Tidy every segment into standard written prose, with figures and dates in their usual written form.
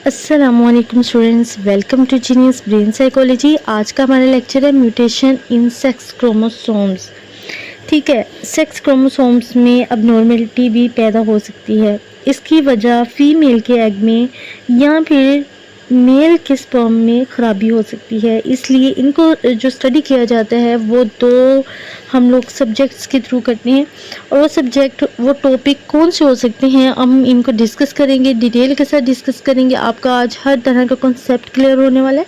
अस्सलामुअलैकुम students, welcome to genius brain psychology. आज का हमारा लेक्चर है म्यूटेशन इन सेक्स क्रोमोसोम्स। ठीक है, सेक्स क्रोमोसोम्स में अब भी पैदा हो सकती है। इसकी वजह फीमेल के एग में या फिर मेल के स्पर्म में ख़राबी हो सकती है। इसलिए इनको जो स्टडी किया जाता है वो दो हम लोग सब्जेक्ट्स के थ्रू करते हैं, और वो सब्जेक्ट वो टॉपिक कौन से हो सकते हैं हम इनको डिस्कस करेंगे, डिटेल के साथ डिस्कस करेंगे। आपका आज हर तरह का कॉन्सेप्ट क्लियर होने वाला है।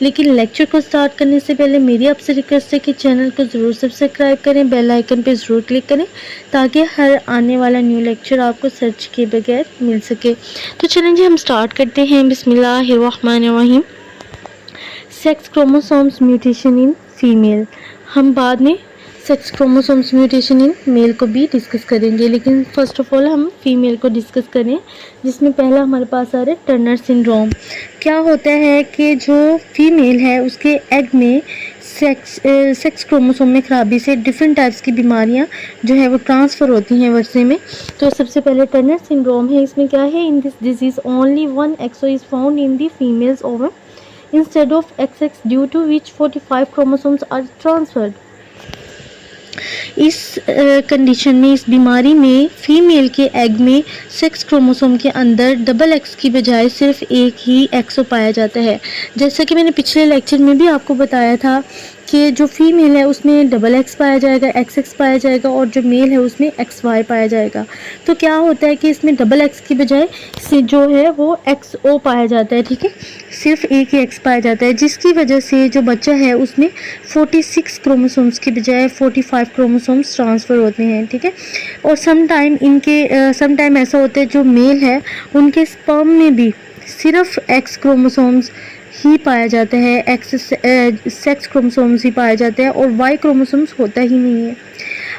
लेकिन लेक्चर को स्टार्ट करने से पहले मेरी आपसे रिक्वेस्ट है कि चैनल को ज़रूर सब्सक्राइब करें, बेल आइकन पे ज़रूर क्लिक करें ताकि हर आने वाला न्यू लेक्चर आपको सर्च किए बगैर मिल सके। तो चलें जी, हम स्टार्ट करते हैं। बिस्मिल्लाहिर्रहमानिर्रहीम। Sex chromosomes mutation in female. हम बाद में sex chromosomes mutation in male को भी डिस्कस करेंगे, लेकिन फ़र्स्ट ऑफ ऑल हम फीमेल को डिस्कस करें, जिसमें पहला हमारे पास आ रहा है टर्नर सिंड्रोम। क्या होता है कि जो फीमेल है उसके एग में सेक्स क्रोमोसोम में ख़राबी से डिफरेंट टाइप्स की बीमारियां जो है वो ट्रांसफ़र होती हैं वरसे में। तो सबसे पहले टर्नर सिंड्रोम है। इसमें क्या है, in this disease only one XO is found in the females ovum instead of XX, due to which 45 chromosomes are transferred. इस कंडीशन में, इस बीमारी में फीमेल के एग में सेक्स क्रोमोसोम के अंदर डबल एक्स की बजाय सिर्फ एक ही एक्सो पाया जाता है। जैसा कि मैंने पिछले लेक्चर में भी आपको बताया था कि जो फीमेल है उसमें डबल एक्स पाया जाएगा, एक्स एक्स पाया जाएगा, और जो मेल है उसमें एक्स वाई पाया जाएगा। तो क्या होता है कि इसमें डबल एक्स की बजाय से जो है वो एक्स ओ पाया जाता है। ठीक है, सिर्फ एक ही एक्स पाया जाता है, जिसकी वजह से जो बच्चा है उसमें 46 क्रोमोसोम्स की बजाय 45 क्रोमोसोम्स ट्रांसफ़र होते हैं। ठीक है, और सम टाइम ऐसा होता है जो मेल है उनके स्पर्म में भी सिर्फ एक्स क्रोमोसोम्स ही पाया जाता है, सेक्स क्रोमोसोम्स ही पाया जाता है, और वाई क्रोमोसोम्स होता ही नहीं है।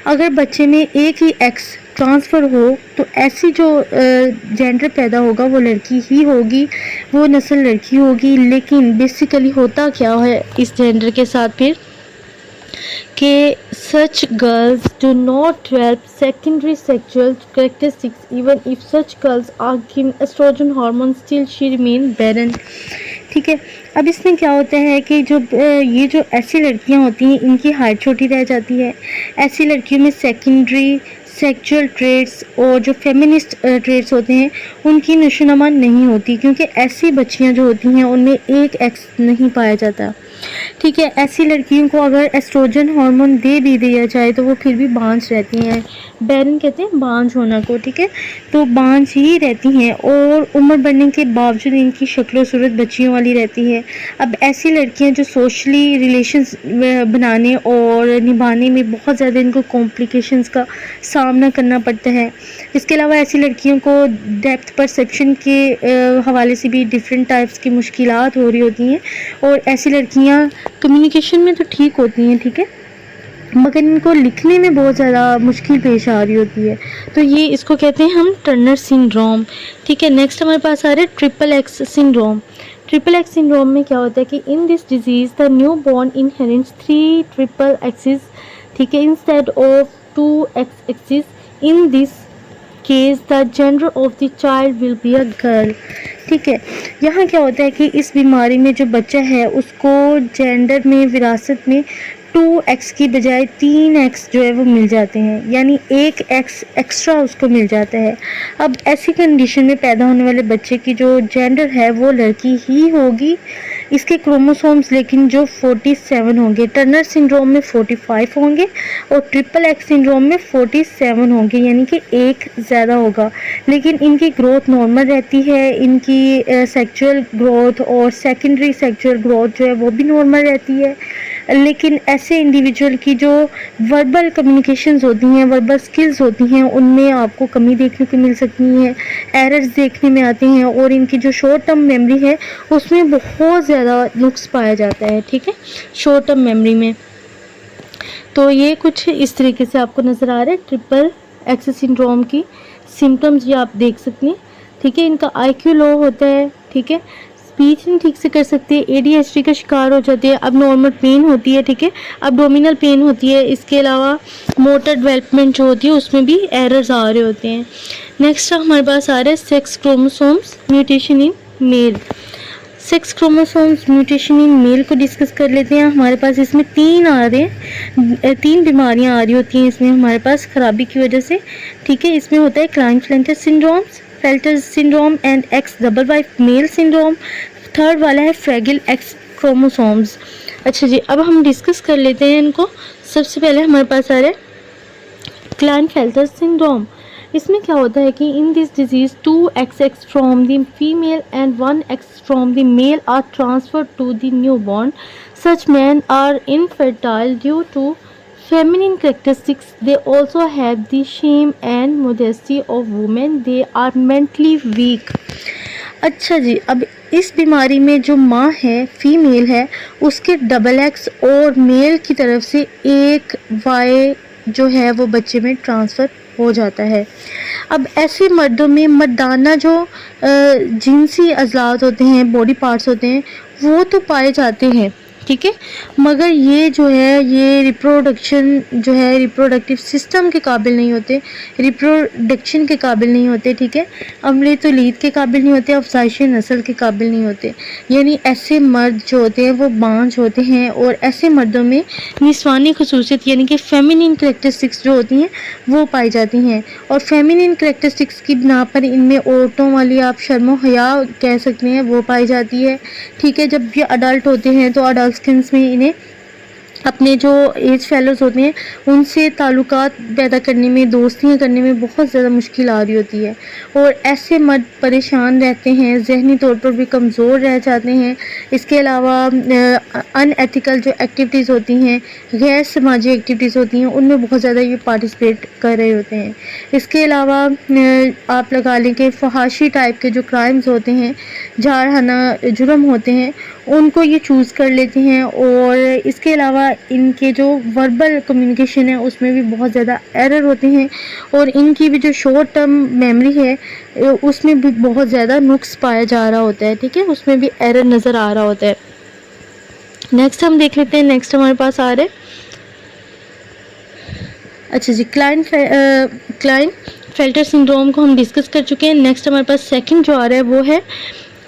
अगर बच्चे में एक ही एक्स ट्रांसफ़र हो तो ऐसी जो जेंडर पैदा होगा वो लड़की ही होगी, वो नस्ल लड़की होगी। लेकिन बेसिकली होता क्या है इस जेंडर के साथ फिर कि such girls do not develop secondary sexual characteristics even if such girls are given estrogen hormone, still she remain barren। ठीक है, अब इसमें क्या होता है कि ये जो ऐसी लड़कियां होती हैं इनकी हाइट छोटी रह जाती है। ऐसी लड़कियों में सेकेंडरी सेक्सुअल ट्रेट्स और जो फेमिनिस्ट ट्रेट्स होते हैं उनकी नशोनुमा नहीं होती, क्योंकि ऐसी बच्चियां जो होती हैं उनमें एक एक्स नहीं पाया जाता। ठीक है, ऐसी लड़कियों को अगर एस्ट्रोजन हार्मोन दे भी दिया जाए तो वो फिर भी बांझ रहती हैं। बैरन कहते हैं बांझ होना को। ठीक है, तो बांझ ही रहती हैं और उम्र बढ़ने के बावजूद इनकी शक्ल और सूरत बच्चियों वाली रहती है। अब ऐसी लड़कियां जो सोशली रिलेशंस बनाने और निभाने में बहुत ज़्यादा इनको कॉम्प्लिकेशंस का सामना करना पड़ता है। इसके अलावा ऐसी लड़कियों को डेप्थ परसेप्शन के हवाले से भी डिफरेंट टाइप्स की मुश्किलात हो रही होती हैं, और ऐसी लड़कियां कम्युनिकेशन में तो ठीक होती हैं, ठीक है, मगर इनको लिखने में बहुत ज़्यादा मुश्किल पेश आ रही होती है। तो ये इसको कहते हैं हम टर्नर सिंड्रोम। ठीक है, नेक्स्ट हमारे पास आ रहा है triple x syndrome. Triple x syndrome में क्या होता है कि in this disease the new born inherits 3 triple axis. ठीक है, instead of 2 x axis. In this case the gender of the child will be a girl. ठीक है, यहाँ क्या होता है कि इस बीमारी में जो बच्चा है उसको जेंडर में विरासत में 2x की बजाय 3x जो है वो मिल जाते हैं, यानी 1x एक्स्ट्रा उसको मिल जाता है। अब ऐसी कंडीशन में पैदा होने वाले बच्चे की जो जेंडर है वो लड़की ही होगी। इसके क्रोमोसोम्स लेकिन जो 47 होंगे, टर्नर सिंड्रोम में 45 होंगे और ट्रिपल एक्स सिंड्रोम में 47 होंगे, यानी कि एक ज़्यादा होगा। लेकिन इनकी ग्रोथ नॉर्मल रहती है, इनकी सेक्सुअल ग्रोथ और सेकेंडरी सेक्सुअल ग्रोथ जो है वो भी नॉर्मल रहती है। लेकिन ऐसे इंडिविजुअल की जो वर्बल कम्युनिकेशंस होती हैं, वर्बल स्किल्स होती हैं, उनमें आपको कमी देखने को मिल सकती है, एरर्स देखने में आते हैं, और इनकी जो शॉर्ट टर्म मेमोरी है उसमें बहुत ज़्यादा नुक्स पाया जाता है। ठीक है, शॉर्ट टर्म मेमोरी में। तो ये कुछ इस तरीके से आपको नज़र आ रहा है ट्रिपल एक्स सिंड्रोम की सिम्टम्स, ये आप देख सकते हैं। ठीक है, इनका IQ लो होता है। ठीक है, स्पीच नहीं ठीक से कर सकते, ADHD का शिकार हो जाते हैं, अब नॉर्मल पेन होती है। ठीक है, अब्डोमिनल पेन होती है। इसके अलावा मोटर डेवलपमेंट जो होती है उसमें भी एरर्स आ रहे होते हैं। नेक्स्ट हमारे पास आ रहा है sex chromosomes mutation in male. Sex chromosomes mutation in male को डिस्कस कर लेते हैं। हमारे पास इसमें 3 आ रहे हैं, 3 बीमारियां आ रही होती हैं इसमें हमारे पास खराबी की वजह से। ठीक है, इसमें होता है Klinefelter syndrome and X double Y male syndrome. Third वाला है फ्रैगिल एक्स क्रोमोसोम्स। अच्छा जी, अब हम डिस्कस कर लेते हैं इनको। सबसे पहले हमारे पास आ रहा है क्लाइनफेल्टर सिंड्रोम। इसमें क्या होता है कि in this disease 2 XX from the female and 1 X from the male are transferred to the newborn. Such men are infertile due to feminine characteristics. They also have the shame and modesty of women. They are mentally weak. अच्छा जी, अब इस बीमारी में जो माँ है, female है, उसके डबल एक्स और मेल की तरफ से एक वाई जो है वो बच्चे में ट्रांसफ़र हो जाता है। अब ऐसे मर्दों में मर्दाना जो जिनसी अज़लात होते हैं, बॉडी पार्ट्स होते हैं, वो तो पाए जाते हैं, ठीक है, मगर ये जो है ये रिप्रोडक्शन जो है रिप्रोडक्टिव सिस्टम के काबिल नहीं होते, रिप्रोडक्शन के काबिल नहीं होते। ठीक है, अमले तौलीद के काबिल नहीं होते, अफज़ाइश नस्ल के काबिल नहीं होते। यानी ऐसे मर्द जो होते हैं वो बांझ होते हैं, और ऐसे मर्दों में निस्वानी खसूसियत यानी कि फेमिनिन करैक्टरिस्टिक्स जो होती हैं वो पाई जाती हैं। और फेमिनिन करैक्टरिस्टिक्स की बिना पर इनमें औरतों वाली आप शर्म हया कह सकते हैं वो पाई जाती है। ठीक है, जब ये अडल्ट होते हैं तो अडल्ट स्किन्स में इन्हें अपने जो एज फेलोज होते हैं उनसे ताल्लुकात पैदा करने में, दोस्तियाँ करने में बहुत ज़्यादा मुश्किल आ रही होती है, और ऐसे मर्द परेशान रहते हैं, जहनी तौर पर भी कमज़ोर रह जाते हैं। इसके अलावा अनएथिकल जो एक्टिविटीज़ होती हैं, गैर समाजी एक्टिविटीज़ होती हैं, उनमें बहुत ज़्यादा ये पार्टिसिपेट कर रहे होते हैं। इसके अलावा आप लगा लें कि फहाशी टाइप के जो क्राइम्स होते हैं, जारहाना जुर्म होते हैं, उनको ये चूज़ कर लेते हैं। और इसके अलावा इनके जो वर्बल कम्युनिकेशन है उसमें भी बहुत ज़्यादा एरर होते हैं, और इनकी भी जो शॉर्ट टर्म मेमोरी है उसमें भी बहुत ज़्यादा नुक्स पाया जा रहा होता है। ठीक है, उसमें भी एरर नज़र आ रहा होता है। नेक्स्ट हम देख लेते हैं, नेक्स्ट हमारे पास आ रहा है, अच्छा जी, क्लाइनफेल्टर सिंड्रोम को हम डिस्कस कर चुके हैं। नेक्स्ट हमारे पास सेकंड जो आ रहा है वो है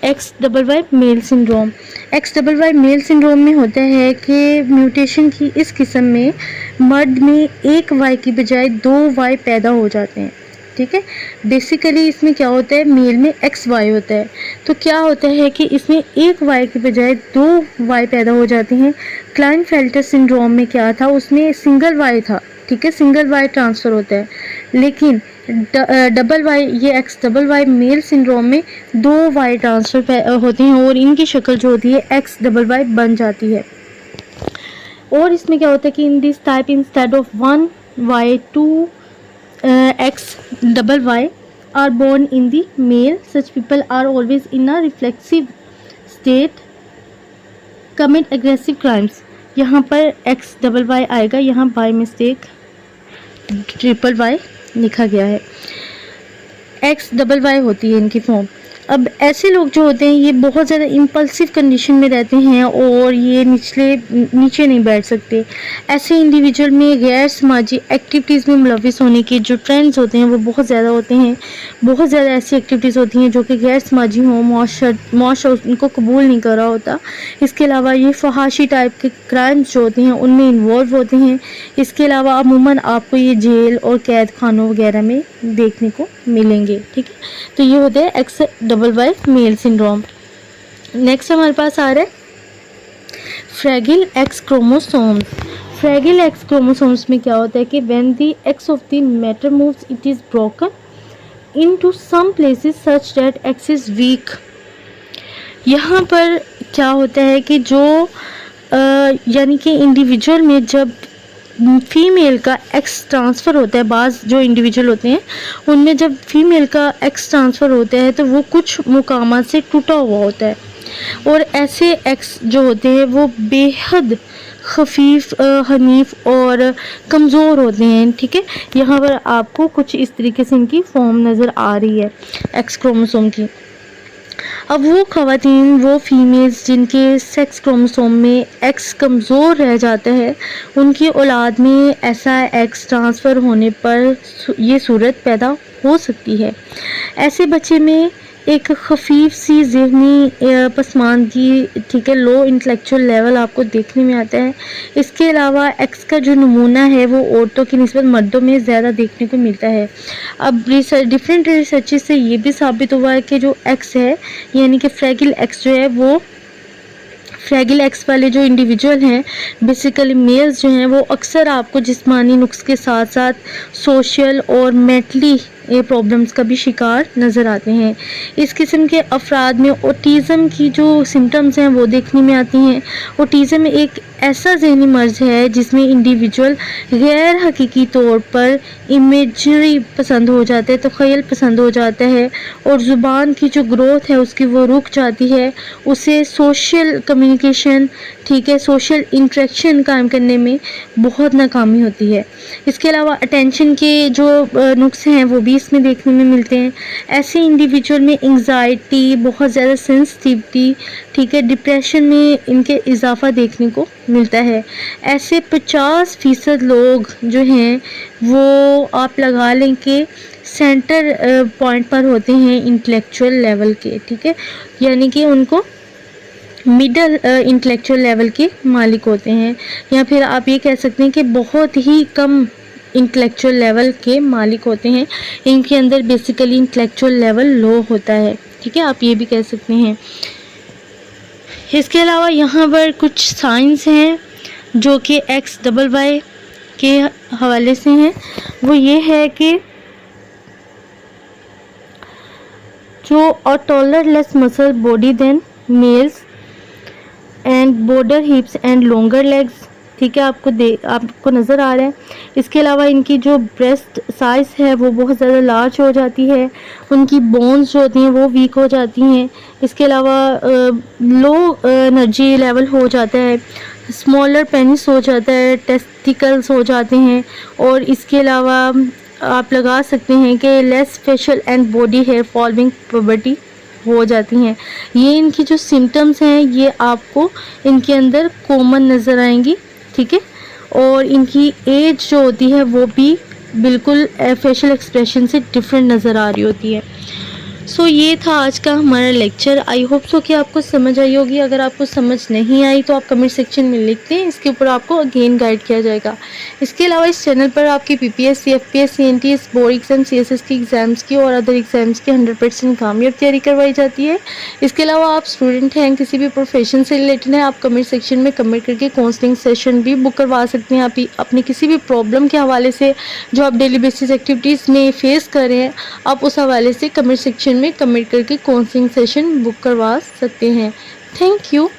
X double Y male syndrome. X double Y male syndrome में होता है कि म्यूटेशन की इस किस्म में मर्द में एक वाई की बजाय 2 वाई पैदा हो जाते हैं। ठीक है, बेसिकली इसमें क्या होता है, मेल में एक्स वाई होता है, तो क्या होता है कि इसमें एक वाई की बजाय 2 वाई पैदा हो जाते हैं। क्लाइनफेल्टर सिंड्रोम में क्या था, उसमें सिंगल वाई था। ठीक है, सिंगल वाई ट्रांसफ़र होता है, लेकिन डबल वाई, ये X double Y male syndrome में 2 वाई ट्रांसफ़र होते हैं, और इनकी शक्ल जो होती है एक्स डबल वाई बन जाती है। और इसमें क्या होता है कि in this type instead of 1 Y 2 X double Y are born in the male. Such people are always in a reflexive state, commit aggressive crimes. यहाँ पर एक्स डबल वाई आएगा, यहाँ बाय मिस्टेक ट्रिपल वाई लिखा गया है, X double Y होती है इनकी फॉर्म। अब ऐसे लोग जो होते हैं ये बहुत ज़्यादा इम्पल्सिव कंडीशन में रहते हैं, और ये नीचे नहीं बैठ सकते। ऐसे इंडिविजुअल में गैर समाजी एक्टिविटीज़ में मुलविस होने के जो ट्रेंड्स होते हैं वो बहुत ज़्यादा होते हैं। बहुत ज़्यादा ऐसी एक्टिविटीज़ होती हैं जो कि गैर समाजी हों, मुआशरा उनको कबूल नहीं कर रहा होता। इसके अलावा ये फहाशी टाइप के क्राइम्स जो होते हैं उनमें इन्वॉल्व होते हैं। इसके अलावा अमूमन आपको ये जेल और कैद खानों वगैरह में देखने को मिलेंगे। ठीक है, तो ये होते हैं X double Y male syndrome. Next हमारे पास आ रहा है fragile X chromosomes. Fragile X chromosomes में क्या होता है कि when the X of the matter moves it is broken into some places such that X is weak. यहाँ पर क्या होता है कि जो यानी कि इंडिविजुअल में जब फीमेल का एक्स ट्रांसफ़र होता है, बाज़ जो इंडिविजुअल होते हैं उनमें जब फीमेल का एक्स ट्रांसफ़र होता है तो वो कुछ मुकामात से टूटा हुआ होता है, और ऐसे एक्स जो होते हैं वो बेहद खफीफ, हनीफ और कमज़ोर होते हैं। ठीक है, यहाँ पर आपको कुछ इस तरीके से इनकी फॉर्म नज़र आ रही है एक्स क्रोमोसोम की। अब वो ख़वातीन, वो फीमेल्स जिनके सेक्स क्रोमोसोम में एक्स कमज़ोर रह जाता है, उनकी औलाद में ऐसा एक्स ट्रांसफ़र होने पर ये सूरत पैदा हो सकती है। ऐसे बच्चे में एक खफीफ सी ज़हनी पसमानदगी, ठीक है, लो इंटेलेक्चुअल लेवल आपको देखने में आता है। इसके अलावा एक्स का जो नमूना है वो औरतों की निस्बत मर्दों में ज़्यादा देखने को मिलता है। अब डिफरेंट रिसर्चेस से ये भी साबित हुआ है कि जो एक्स है यानी कि फ्रैगिल एक्स जो है वो फ्रैगिल एक्स वाले जो इंडिविजुअल हैं, बेसिकली मेल्स जो हैं, वो अक्सर आपको जिस्मानी नुक्स के साथ साथ सोशल और मेंटली प्रॉब्लम्स का भी शिकार नज़र आते हैं। इस किस्म के अफराद में ऑटिज़म की जो सिम्टम्स हैं वो देखने में आती हैं। ऑटिज़म एक ऐसा ज़हनी मर्ज़ है जिसमें इंडिविजुअल गैर हकीकी तौर पर इमेजरी पसंद हो जाता है, तख़य्युल पसंद हो जाता है, और ज़ुबान की जो ग्रोथ है उसकी वो रुक जाती है। उसे सोशल कम्युनिकेशन, ठीक है, सोशल इंटरेक्शन कायम करने में बहुत नाकामी होती है। इसके अलावा अटेंशन के जो नुक्स हैं वो भी इसमें देखने में मिलते हैं। ऐसे इंडिविजुअल में एंग्जाइटी, बहुत ज़्यादा सेंसिटिविटी, ठीक है, डिप्रेशन में इनके इजाफा देखने को मिलता है। ऐसे 50% लोग जो हैं वो आप लगा लें कि सेंटर पॉइंट पर होते हैं इंटेलेक्चुअल लेवल के, ठीक है, यानी कि उनको मिडल इंटेलेक्चुअल लेवल के मालिक होते हैं, या फिर आप ये कह सकते हैं कि बहुत ही कम इंटेलेक्चुअल लेवल के मालिक होते हैं। इनके अंदर बेसिकली इंटेलेक्चुअल लेवल लो होता है, ठीक है, आप ये भी कह सकते हैं। इसके अलावा यहाँ पर कुछ साइंस हैं जो कि XYY के हवाले से हैं। वो ये है कि जो taller less muscle body than males and broader hips and longer legs, ठीक है, आपको नज़र आ रहा है। इसके अलावा इनकी जो ब्रेस्ट साइज़ है वो बहुत ज़्यादा लार्ज हो जाती है। उनकी बोन्स जो होती हैं वो वीक हो जाती हैं। इसके अलावा लो एनर्जी लेवल हो जाता है, स्मॉलर पेनिस हो जाता है, टेस्टिकल्स हो जाते हैं, और इसके अलावा आप लगा सकते हैं कि less facial and body hair following puberty हो जाती हैं। ये इनकी जो सिम्टम्स हैं ये आपको इनके अंदर कॉमन नज़र आएंगी, ठीक है, और इनकी एज जो होती है वो भी बिल्कुल फेशियल एक्सप्रेशन से डिफरेंट नज़र आ रही होती है। सो ये था आज का हमारा लेक्चर। आई होप सो कि आपको समझ आई होगी। अगर आपको समझ नहीं आई तो आप कमेंट सेक्शन में लिख दें, इसके ऊपर आपको अगेन गाइड किया जाएगा। इसके अलावा इस चैनल पर आपकी PPSC, FPSC, CNTS, board exam, CSS की एग्ज़ाम्स की और अदर एग्ज़ाम्स की 100% कामयाब तैयारी करवाई जाती है। इसके अलावा आप स्टूडेंट हैं, किसी भी प्रोफेशन से रिलेटेड हैं, आप कमेंट सेक्शन में कमेंट करके काउंसलिंग सेशन भी बुक करवा सकते हैं। आप अपनी किसी भी प्रॉब्लम के हवाले से जो आप डेली बेसिस एक्टिविटीज़ में फेस कर रहे हैं, आप उस हवाले से कमेंट सेक्शन में कमेंट करके काउंसलिंग सेशन बुक करवा सकते हैं। Thank you.